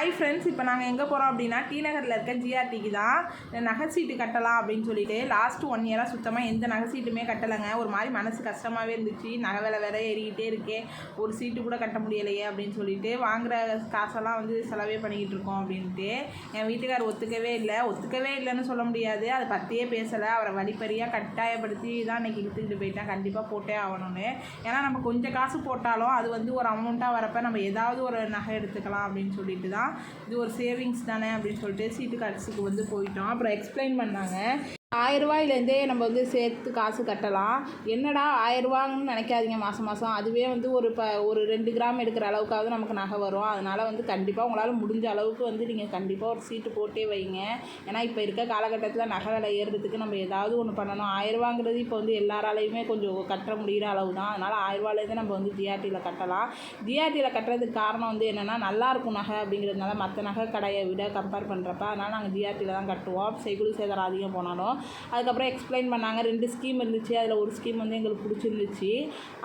Hi friends, இப்போ நாங்கள் எங்கே போகிறோம் அப்படின்னா டி நகரில் இருக்க ஜிஆர்டிக்கு தான் நகை சீட்டு கட்டலாம் அப்படின்னு சொல்லிட்டு லாஸ்ட்டு 1 இயராக சுத்தமாக எந்த நகை சீட்டுமே கட்டலைங்க. ஒரு மாதிரி மனசு கஷ்டமாகவே இருந்துச்சு. நகை விலை வேற ஏறிக்கிட்டே இருக்கே, ஒரு சீட்டு கூட கட்ட முடியலையே அப்படின்னு சொல்லிட்டு வாங்குகிற காசெல்லாம் வந்து செலவே பண்ணிக்கிட்டு இருக்கோம் அப்படின்ட்டு. என் வீட்டுக்கார் ஒத்துக்கவே இல்லைன்னு சொல்ல முடியாது, அதை பற்றியே பேசலை. அவரை வழிப்பறியாக கட்டாயப்படுத்தி தான் இன்றைக்கி இழுத்துக்கிட்டு போயிட்டேன், கண்டிப்பாக போட்டே ஆகணும்னு. ஏன்னா நம்ம கொஞ்சம் காசு போட்டாலும் அது வந்து ஒரு அமௌண்ட்டாக வரப்போ நம்ம ஏதாவது ஒரு நகை எடுத்துக்கலாம் அப்படின்னு சொல்லிட்டு தான் இது ஒரு சேவிங்ஸ் தானே அப்படின்னு சொல்லிட்டு சீட்டு காசுக்கு வந்து போயிட்டோம். அப்புறம் எக்ஸ்பிளைன் பண்ணாங்க, 1000 ரூபாயிலேருந்தே நம்ம வந்து சேர்த்து காசு கட்டலாம். என்னடா 1000 ரூபான்னு நினைக்காதீங்க, மாதம் அதுவே வந்து ஒரு 2 கிராம் எடுக்கிற அளவுக்காவது நமக்கு நகை வரும். அதனால் வந்து கண்டிப்பாக உங்களால் முடிஞ்ச அளவுக்கு வந்து நீங்கள் கண்டிப்பாக ஒரு சீட்டு போட்டே வைங்க. ஏன்னா இப்போ இருக்க காலகட்டத்தில் நகை விலை ஏறுறதுக்கு நம்ம ஏதாவது ஒன்று பண்ணணும். 1000 ரூபாங்கிறது இப்போ வந்து எல்லாராலையுமே கொஞ்சம் கட்ட முடிகிற அளவு தான். அதனால் 1000 ரூபாயிலேருந்து நம்ம வந்து ஜிஆர்டியில் கட்டலாம். ஜிஆர்டியில் கட்டுறதுக்கு காரணம் வந்து என்னென்னா, நல்லாயிருக்கும் நகை அப்படிங்கிறதுனால மற்ற நகை கடையை விட கம்பேர் பண்ணுறப்ப. அதனால் நாங்கள் ஜிஆர்டியில் தான் கட்டுவோம், செய்கூலி சேதாரம் அதிகம் போனாலும். அதுக்கப்புறம் எக்ஸ்பிளைன் பண்ணாங்க, 2 ஸ்கீம் இருந்துச்சு. அதில் ஒரு ஸ்கீம் வந்து எங்களுக்கு பிடிச்சிருந்துச்சு.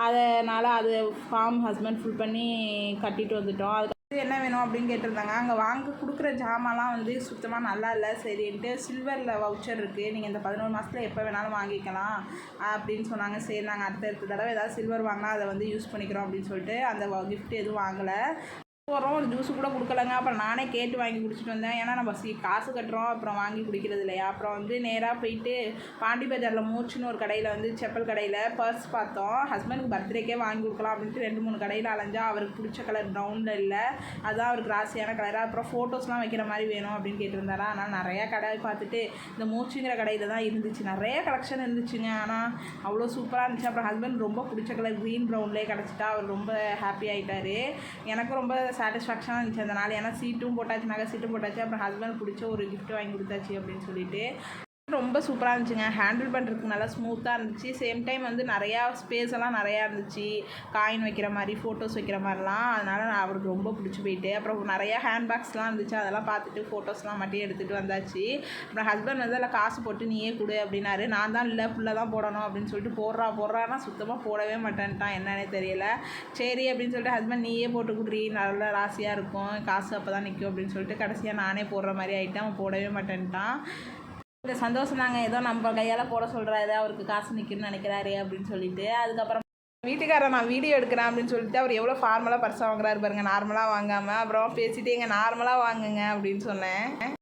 அதனால் அது ஃபார்ம் ஹஸ்பண்ட் ஃபில் பண்ணி கட்டிட்டு வந்துட்டோம். அதுக்கு என்ன வேணும் அப்படின்னு கேட்டிருந்தாங்க. அங்கே கொடுக்குற ஜாமான்லாம் வந்து சுத்தமாக நல்லா இல்லை. சரின்ட்டு சில்வரில் வவுச்சர் இருக்குது, நீங்கள் இந்த 11 மாதத்தில் எப்போ வேணாலும் வாங்கிக்கலாம் அப்படின்னு சொன்னாங்க. சரி, நாங்கள் அடுத்த தடவை ஏதாவது சில்வர் வாங்கினா அதை வந்து யூஸ் பண்ணிக்கிறோம் அப்படின்னு சொல்லிட்டு அந்த கிஃப்ட் எதுவும் வாங்கலை. போகிறோம், ஒரு ஜூஸு கூட கொடுக்கலங்க. அப்புறம் நானே கேட்டு வாங்கி குடிச்சிட்டு வந்தேன். ஏன்னா நம்ம காசு கட்டுறோம், அப்புறம் வாங்கி குடிக்கிறது இல்லையா. அப்புறம் வந்து நேராக போயிட்டு பாண்டி பஜாரில் மூச்சுன்னு ஒரு கடையில் வந்து செப்பல் கடையில் பர்ஸ் பார்த்தோம். ஹஸ்பண்டுக்கு பர்த்டேக்கே வாங்கி கொடுக்கலாம் அப்படின்ட்டு 2-3 கடையில் அலைஞ்சா அவருக்கு பிடிச்ச கலர் ப்ரௌனில் இல்லை, அதுதான் அவருக்கு ராசியான கலராக. அப்புறம் ஃபோட்டோஸ்லாம் வைக்கிற மாதிரி வேணும் அப்படின்னு கேட்டிருந்தாரா. ஆனால் நிறையா கடை பார்த்துட்டு இந்த மூச்சுங்கிற கடையில் தான் இருந்துச்சு, நிறைய கலெக்ஷன் இருந்துச்சுங்க. ஆனால் அவ்வளோ சூப்பராக இருந்துச்சு. அப்புறம் ஹஸ்பண்ட் ரொம்ப பிடிச்ச கலர் க்ரீன் ப்ரௌன்லேயே கிடச்சிட்டா அவர் ரொம்ப ஹாப்பி ஆகிட்டார். எனக்கும் ரொம்ப சாட்டிஸ்ஃபேக்ஷனாக இருந்துச்சு அந்த நாள். ஏன்னா சீட்டும் போட்டாச்சு, நகை சீட்டும் போட்டாச்சு, அப்புறம் ஹஸ்பண்ட் பிடிச்ச ஒரு கிஃப்ட் வாங்கி கொடுத்தாச்சு அப்படின்னு சொல்லிட்டு ரொம்ப சூப்பராக இருந்துச்சுங்க. ஹேண்டில் பண்ணுறதுக்கு நல்லா ஸ்மூத்தாக இருந்துச்சு. சேம் டைம் வந்து நிறையா ஸ்பேஸ் எல்லாம் நிறையா இருந்துச்சு, காயின் வைக்கிற மாதிரி, ஃபோட்டோஸ் வைக்கிற மாதிரிலாம். அதனால் அவருக்கு ரொம்ப பிடிச்சி போயிட்டு. அப்புறம் நிறையா ஹேண்ட்பேக்ஸ்லாம் இருந்துச்சு, அதெல்லாம் பார்த்துட்டு ஃபோட்டோஸ்லாம் மட்டும் எடுத்துகிட்டு வந்தாச்சு. அப்புறம் ஹஸ்பண்ட் வந்து அதில் காசு போட்டு நீயே கொடு அப்படின்னாரு. நான் தான் இல்லை, ஃபுல்லாக தான் போடணும் அப்படின்னு சொல்லிட்டு போடுறான்னா சுத்தமாக போடவே மாட்டேன்ட்டான், என்னன்னே தெரியல. சரி அப்படின்னு சொல்லிட்டு ஹஸ்பண்ட் நீயே போட்டு கொடுறி, நல்ல ராசியாக இருக்கும், காசு அப்போ தான் நிற்கும் அப்படின்னு சொல்லிட்டு கடைசியாக நானே போடுற மாதிரி ஆகிட்டேன். அவன் போடவே மாட்டேன்ட்டான். இந்த சந்தோஷம் நாங்கள் ஏதோ நம்ம கையால் போட சொல்கிறாரு, அவருக்கு காசு நிற்கணும்னு நினைக்கிறாரு அப்படின்னு சொல்லிட்டு. அதுக்கப்புறம் வீட்டுக்காரர் நான் வீடியோ எடுக்கிறேன் அப்படின்னு சொல்லிட்டு அவர் எவ்வளோ ஃபார்மலாக பர்ஸாக வாங்குறாரு பாருங்கள், நார்மலாக வாங்காமல். அப்புறம் பேசிகிட்டே எங்கள் நார்மலாக வாங்குங்க அப்படின்னு சொன்னேன்.